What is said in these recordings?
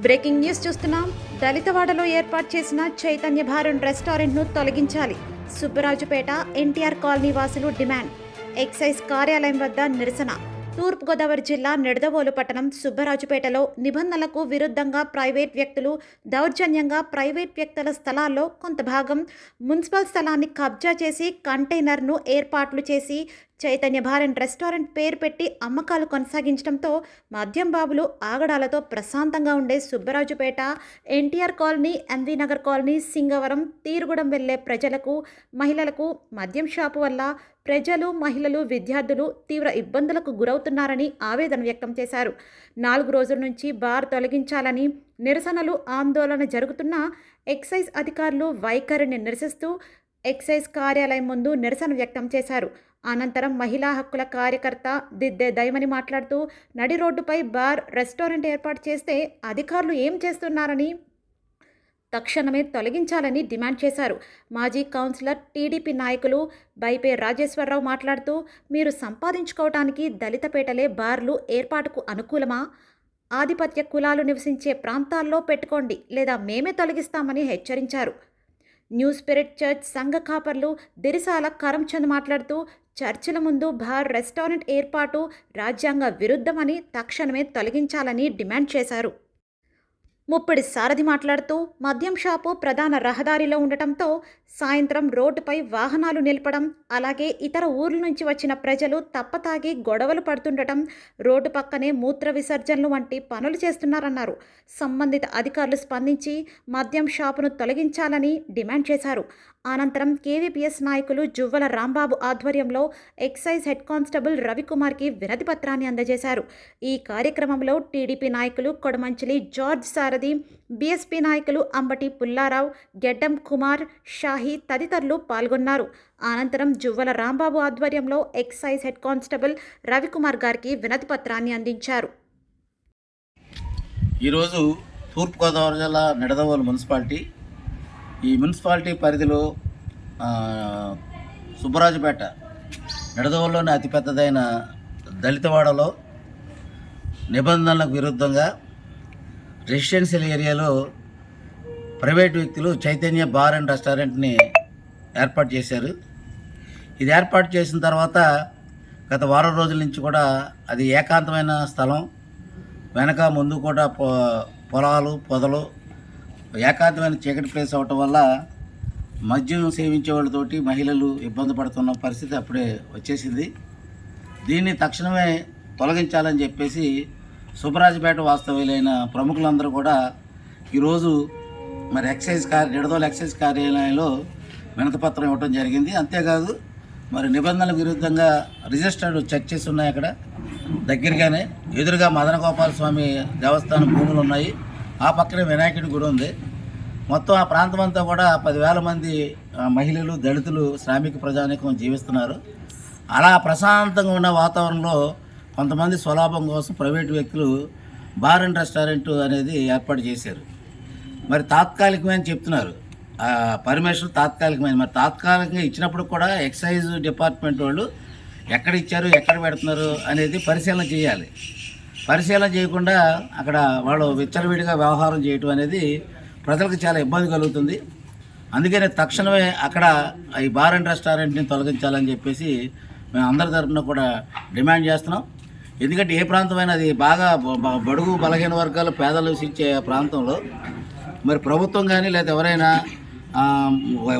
Breaking news చూస్తున్నాం. దళితవాడలో ఏర్పాటు చేసిన చైతన్య భారన్ రెస్టారెంట్ను తొలగించాలి. సుబ్బరాజుపేట ఎన్టీఆర్ కాలనీ వాసులు డిమాండ్. ఎక్సైజ్ కార్యాలయం వద్ద నిరసన. తూర్పుగోదావరి జిల్లా నిడదవోలు పట్టణం సుబ్బరాజుపేటలో నిబంధనలకు విరుద్ధంగా ప్రైవేట్ వ్యక్తులు దౌర్జన్యంగా ప్రైవేట్ వ్యక్తుల స్థలాల్లో కొంత భాగం మున్సిపల్ స్థలాన్ని కబ్జా చేసి కంటైనర్ను ఏర్పాట్లు చేసి చైతన్య భారన్ రెస్టారెంట్ పేరు పెట్టి అమ్మకాలు కొనసాగించడంతో మద్యం బాబులు ఆగడాలతో ప్రశాంతంగా ఉండే సుబ్బరాజుపేట ఎన్టీఆర్ కాలనీ, ఎన్వి నగర్ కాలనీ, సింగవరం, తీరుగుడం వెళ్లే ప్రజలకు, మహిళలకు మద్యం షాపు వల్ల ప్రజలు, మహిళలు, విద్యార్థులు తీవ్ర ఇబ్బందులకు గురవుతున్నారని ఆవేదన వ్యక్తం చేశారు. 4 రోజుల నుంచి బార్ తొలగించాలని నిరసనలు, ఆందోళన జరుగుతున్న ఎక్సైజ్ అధికారులు వైఖరిని నిరసిస్తూ ఎక్సైజ్ కార్యాలయం ముందు నిరసన వ్యక్తం చేశారు. అనంతరం మహిళా హక్కుల కార్యకర్త దిద్దే దైమని మాట్లాడుతూ నడి రోడ్డుపై బార్, రెస్టారెంట్ ఏర్పాటు చేస్తే అధికారులు ఏం చేస్తున్నారని తక్షణమే తొలగించాలని డిమాండ్ చేశారు. మాజీ కౌన్సిలర్, టీడీపీ నాయకులు బైపే రాజేశ్వరరావు మాట్లాడుతూ మీరు సంపాదించుకోవటానికి దళితపేటలే బార్లు ఏర్పాటుకు అనుకూలమా? ఆధిపత్య కులాలు నివసించే ప్రాంతాల్లో పెట్టుకోండి లేదా మేమే తొలగిస్తామని హెచ్చరించారు. న్యూ స్పిరిట్ చర్చ్ సంఘ కాపర్లు దిరిసాల కరంచంద్ మాట్లాడుతూ చర్చిల ముందు బార్, రెస్టారెంట్ ఏర్పాటు రాజ్యాంగ విరుద్ధమని తక్షణమే తొలగించాలని డిమాండ్ చేశారు. ముప్పిడి సారథి మాట్లాడుతూ మద్యం షాపు ప్రధాన రహదారిలో ఉండటంతో సాయంత్రం రోడ్డుపై వాహనాలు నిలపడం, అలాగే ఇతర ఊర్ల నుంచి వచ్చిన ప్రజలు తప్పతాగి గొడవలు పడుతుండటం, రోడ్డు పక్కనే మూత్ర విసర్జనలు వంటి పనులు చేస్తున్నారన్నారు. సంబంధిత అధికారులు స్పందించి మద్యం షాపును తొలగించాలని డిమాండ్ చేశారు. అనంతరం కేవీపీఎస్ నాయకులు జువ్వల రాంబాబు ఆధ్వర్యంలో ఎక్సైజ్ హెడ్ కానిస్టేబుల్ రవికుమార్కి వినతి పత్రాన్ని అందజేశారు. ఈ కార్యక్రమంలో టీడీపీ నాయకులు కొడమంచిలి జార్జ్ సారథి, బీఎస్పీ నాయకులు అంబటి పుల్లారావు, గెడ్డం కుమార్, షాహీ తదితరులు పాల్గొన్నారు. అనంతరం జువ్వల రాంబాబు ఆధ్వర్యంలో ఎక్సైజ్ హెడ్ కానిస్టేబుల్ రవికుమార్ గారికి వినతి పత్రాన్ని అందించారు. ఈరోజు తూర్పుగోదావరి జిల్లా నిడదవోలు మున్సిపాలిటీ, ఈ మున్సిపాలిటీ పరిధిలో సుబ్బరాజుపేట నిడదవోలులోని అతిపెద్దదైన దళితవాడలో నిబంధనలకు విరుద్ధంగా రెసిడెన్షియల్ ఏరియాలో ప్రైవేట్ వ్యక్తులు చైతన్య బార్ అండ్ రెస్టారెంట్ని ఏర్పాటు చేశారు. ఇది ఏర్పాటు చేసిన తర్వాత గత వారం రోజుల నుంచి కూడా అది ఏకాంతమైన స్థలం, వెనక ముందు కూడా పొలాలు, పొదలు, ఏకాంతమైన చీకటి ప్లేస్ అవటం వల్ల మద్యం సేవించే వాళ్ళతోటి మహిళలు ఇబ్బంది పడుతున్న పరిస్థితి అప్పుడే వచ్చేసింది. దీన్ని తక్షణమే తొలగించాలని చెప్పేసి సుబ్బరాజుపేట వాస్తవ్యులైన ప్రముఖులందరూ కూడా ఈరోజు మరి నిడదవోలు ఎక్సైజ్ కార్యాలయంలో వినతిపత్రం ఇవ్వడం జరిగింది. అంతేకాదు మరి నిబంధనలకు విరుద్ధంగా రిజిస్టర్డ్ చర్చెస్ ఉన్నాయి. అక్కడ దగ్గరగానే ఎదురుగా మదన గోపాల స్వామి దేవస్థానం భూములు ఉన్నాయి. ఆ పక్కనే వినాయకుడి గుడి ఉంది. మొత్తం ఆ ప్రాంతం అంతా కూడా 10,000 మంది మహిళలు, దళితులు, శ్రామిక ప్రజానీకం జీవిస్తున్నారు. అలా ప్రశాంతంగా ఉన్న వాతావరణంలో కొంతమంది స్వలాభం కోసం ప్రైవేటు వ్యక్తులు బార్ అండ్ రెస్టారెంట్ అనేది ఏర్పాటు చేశారు. మరి తాత్కాలికమే అని చెప్తున్నారు. పర్మిషన్ తాత్కాలికమైన, మరి తాత్కాలికంగా ఇచ్చినప్పుడు కూడా ఎక్సైజ్ డిపార్ట్మెంట్ వాళ్ళు ఎక్కడ ఇచ్చారు, ఎక్కడ పెడుతున్నారు అనేది పరిశీలన చేయాలి. పరిశీలన చేయకుండా అక్కడ వాళ్ళు విచ్చలవిడిగా వ్యవహారం చేయటం అనేది ప్రజలకు చాలా ఇబ్బంది కలుగుతుంది. అందుకనే తక్షణమే అక్కడ ఈ బార్ అండ్ రెస్టారెంట్ని తొలగించాలని చెప్పేసి మేము అందరి తరఫున కూడా డిమాండ్ చేస్తున్నాం. ఎందుకంటే ఏ ప్రాంతమైనా అది బాగా బడుగు బలహీన వర్గాలు, పేదలు నివసించే ప్రాంతంలో మరి ప్రభుత్వం కానీ లేదా ఎవరైనా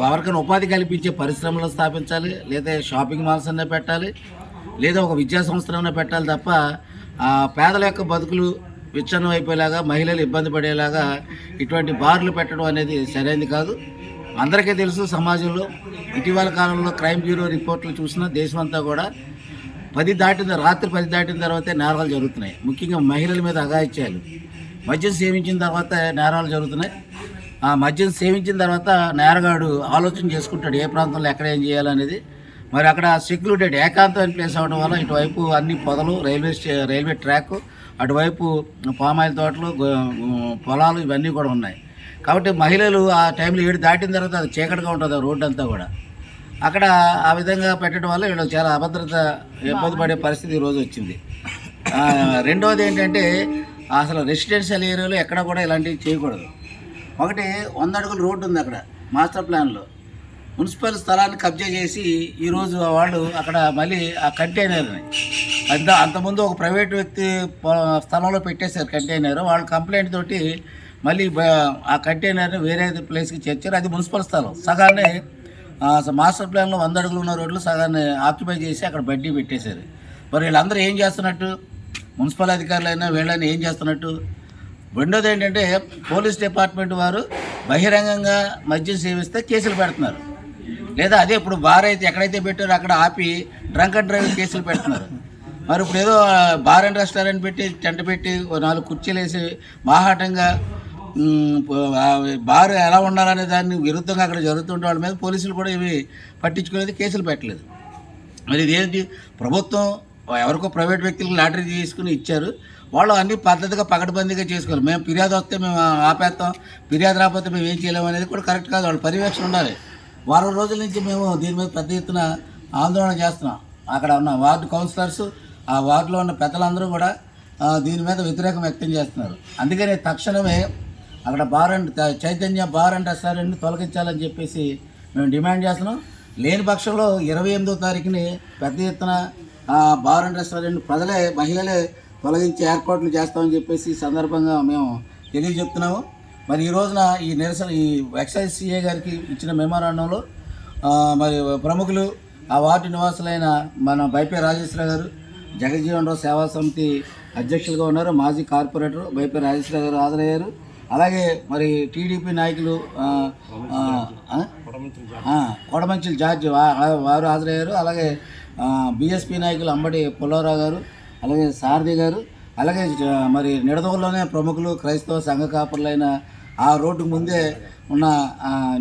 ఎవరికైనా ఉపాధి కల్పించే పరిశ్రమలు స్థాపించాలి, లేదా షాపింగ్ మాల్స్ అనే పెట్టాలి, లేదా ఒక విద్యా సంస్థలనే పెట్టాలి తప్ప పేదల యొక్క బతుకులు విచ్ఛిన్నం అయిపోయేలాగా, మహిళలు ఇబ్బంది పడేలాగా ఇటువంటి బార్లు పెట్టడం అనేది సరైనది కాదు. అందరికీ తెలుసు, సమాజంలో ఇటీవల కాలంలో క్రైమ్ బ్యూరో రిపోర్ట్లు చూసినా దేశమంతా కూడా రాత్రి 10 దాటిన తర్వాతే నేరాలు జరుగుతున్నాయి. ముఖ్యంగా మహిళల మీద అఘాయిత్యాలు. మద్యం సేవించిన తర్వాత నేరాలు జరుగుతున్నాయి. ఆ మద్యం సేవించిన తర్వాత నేరగాడు ఆలోచన చేసుకుంటాడు ఏ ప్రాంతంలో ఎక్కడ ఏం చేయాలనేది. మరి అక్కడ సెక్యూరిటీ ఏకాంతమైన ప్లేస్ అవ్వడం వల్ల ఇటువైపు అన్ని పొదలు, రైల్వే ట్రాక్, అటువైపు పామాయిల్ తోటలు, పొలాలు ఇవన్నీ కూడా ఉన్నాయి. కాబట్టి మహిళలు ఆ టైంలో 7 దాటిన తర్వాత అది చీకటిగా ఉంటుంది రోడ్డు అంతా కూడా. అక్కడ ఆ విధంగా పెట్టడం వల్ల వీళ్ళకి చాలా అభద్రత ఇబ్బంది పడే పరిస్థితి ఈరోజు వచ్చింది. రెండవది ఏంటంటే అసలు రెసిడెన్షియల్ ఏరియాలో ఎక్కడ కూడా ఇలాంటివి చేయకూడదు. ఒకటి 100 అడుగుల రోడ్డు ఉంది అక్కడ మాస్టర్ ప్లాన్లో. మున్సిపల్ స్థలాన్ని కబ్జా చేసి ఈరోజు వాళ్ళు అక్కడ మళ్ళీ ఆ కంటైనర్ని అంతకుముందు ఒక ప్రైవేట్ వ్యక్తి స్థలంలో పెట్టేశారు కంటైనర్. వాళ్ళు కంప్లైంట్ తోటి మళ్ళీ ఆ కంటైనర్ని వేరే ప్లేస్కి చేర్చారు. అది మున్సిపల్ స్థలం. సగాన్ని మాస్టర్ ప్లాన్లో 100 అడుగులు ఉన్న రోడ్లు సగాన్ని ఆక్యుపై చేసి అక్కడ బడ్డీ పెట్టేశారు. మరి వీళ్ళందరూ ఏం చేస్తున్నట్టు, మున్సిపల్ అధికారులైనా వీళ్ళని ఏం చేస్తున్నట్టు? రెండోది ఏంటంటే పోలీస్ డిపార్ట్మెంట్ వారు బహిరంగంగా మద్యం సేవిస్తే కేసులు పెడుతున్నారు. లేదా అదే ఇప్పుడు బార్ అయితే ఎక్కడైతే పెట్టారో అక్కడ ఆపి డ్రంక్ అండ్ డ్రైవ్ కేసులు పెడుతున్నారు. మరి ఇప్పుడు ఏదో బార్ అండ్ రెస్టారెంట్ పెట్టి టెంట్ పెట్టి 4 కుర్చీలు వేసి బాహాటంగా బార్ ఎలా ఉండాలనే దాన్ని విరుద్ధంగా అక్కడ జరుగుతుంటే వాళ్ళ మీద పోలీసులు కూడా ఇవి పట్టించుకోలేదు, కేసులు పెట్టలేదు. మరి ఇదేంటి, ప్రభుత్వం ఎవరికో ప్రైవేట్ వ్యక్తులకు లాటరీ తీసుకుని ఇచ్చారు, వాళ్ళు అన్ని పద్ధతిగా పకడ్బందీగా చేసుకోవాలి. మేము ఫిర్యాదు వస్తే మేము ఆపేస్తాం, ఫిర్యాదు రాకపోతే మేము ఏం చేయలేము అనేది కూడా కరెక్ట్ కాదు. వాళ్ళ పర్యవేక్షణ ఉండాలి. వారం రోజుల నుంచి మేము దీని మీద పెద్ద ఎత్తున ఆందోళన చేస్తున్నాం. అక్కడ ఉన్న వార్డు కౌన్సిలర్స్, ఆ వార్డులో ఉన్న పెద్దలందరూ కూడా దీని మీద వ్యతిరేకం వ్యక్తం చేస్తున్నారు. అందుకని తక్షణమే అక్కడ చైతన్య బార్ అండ్ రెస్టారెంట్ని తొలగించాలని చెప్పేసి మేము డిమాండ్ చేస్తున్నాం. లేని పక్షంలో 28వ తారీఖుని పెద్ద ఎత్తున బార్ అండ్ రెస్టారెంట్ మహిళలే తొలగించే ఏర్పాట్లు చేస్తామని చెప్పేసి ఈ సందర్భంగా మేము తెలియజెప్తున్నాము. మరి ఈ రోజున ఈ నిరసన ఈ ఎక్సైజ్ సిఏ గారికి ఇచ్చిన మెమోరాండంలో మరి ప్రముఖులు ఆ వార్డు నివాసులైన మన బైపే రాజేశ్వర గారు, జగజ్జీవన్ రావు సేవా సమితి అధ్యక్షులుగా ఉన్నారు, మాజీ కార్పొరేటర్ బైపే రాజేశ్వర గారు హాజరయ్యారు. అలాగే మరి టీడీపీ నాయకులు కొడమంచిల్ జార్జ్ వారు హాజరయ్యారు. అలాగే బీఎస్పీ నాయకులు అంబటి పుల్లారావు గారు, అలాగే సారథి గారు, అలాగే మరి నిడదవోలులోనే ప్రముఖులు క్రైస్తవ సంఘ కాపరులైన ఆ రోడ్డు ముందే ఉన్న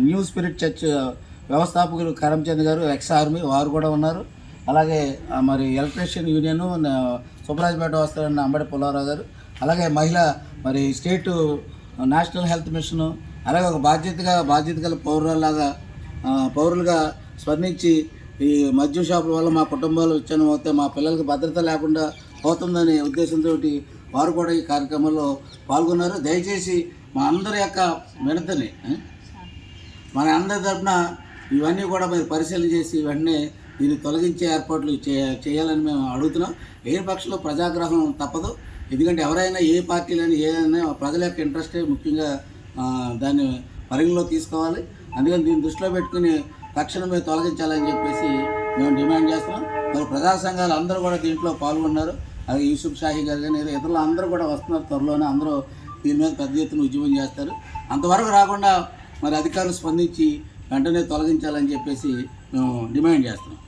న్యూ స్పిరిట్ చర్చ్ వ్యవస్థాపకులు కరంచంద్ గారు, ఎక్స్ ఆర్మీ వారు కూడా ఉన్నారు. అలాగే మరి ఎలక్ట్రీషియన్ యూనియన్ సుబ్రాజ్పేట వస్తారన్న అంబటి పుల్లారావు గారు, అలాగే మహిళ మరి స్టేటు నేషనల్ హెల్త్ మిషన్, అలాగే ఒక బాధ్యత గల పౌరులుగా స్పందించి ఈ మద్యం షాపుల వల్ల మా కుటుంబాలు విచ్ఛిన్నం అవుతాయి, మా పిల్లలకి భద్రత లేకుండా పోతుందనే ఉద్దేశంతో వారు కూడా ఈ కార్యక్రమంలో పాల్గొన్నారు. దయచేసి మా అందరి యొక్క వినతిని మన అందరి తరఫున ఇవన్నీ కూడా మీరు పరిశీలన చేసి వెంటనే దీన్ని తొలగించే ఏర్పాట్లు చేయాలని మేము అడుగుతున్నాం. ఏ పక్షంలో ప్రజాగ్రహం తప్పదు. ఎందుకంటే ఎవరైనా ఏ పార్టీలని ఏదైనా ప్రజల యొక్క ఇంట్రెస్టే ముఖ్యంగా దాన్ని పరిగణలో తీసుకోవాలి. అందుకని దీన్ని దృష్టిలో పెట్టుకుని తక్షణమే తొలగించాలని చెప్పేసి మేము డిమాండ్ చేస్తున్నాం. మరి ప్రజా సంఘాలు అందరూ కూడా దీంట్లో పాల్గొన్నారు. అలాగే యూసుఫ్ షాహీ గారు కానీ ఇతరులు అందరూ కూడా వస్తున్నారు. త్వరలోనే అందరూ దీని మీద పెద్ద ఎత్తున ఉద్యమం చేస్తారు. అంతవరకు రాకుండా మరి అధికారులు స్పందించి వెంటనే తొలగించాలని చెప్పేసి మేము డిమాండ్ చేస్తున్నాం.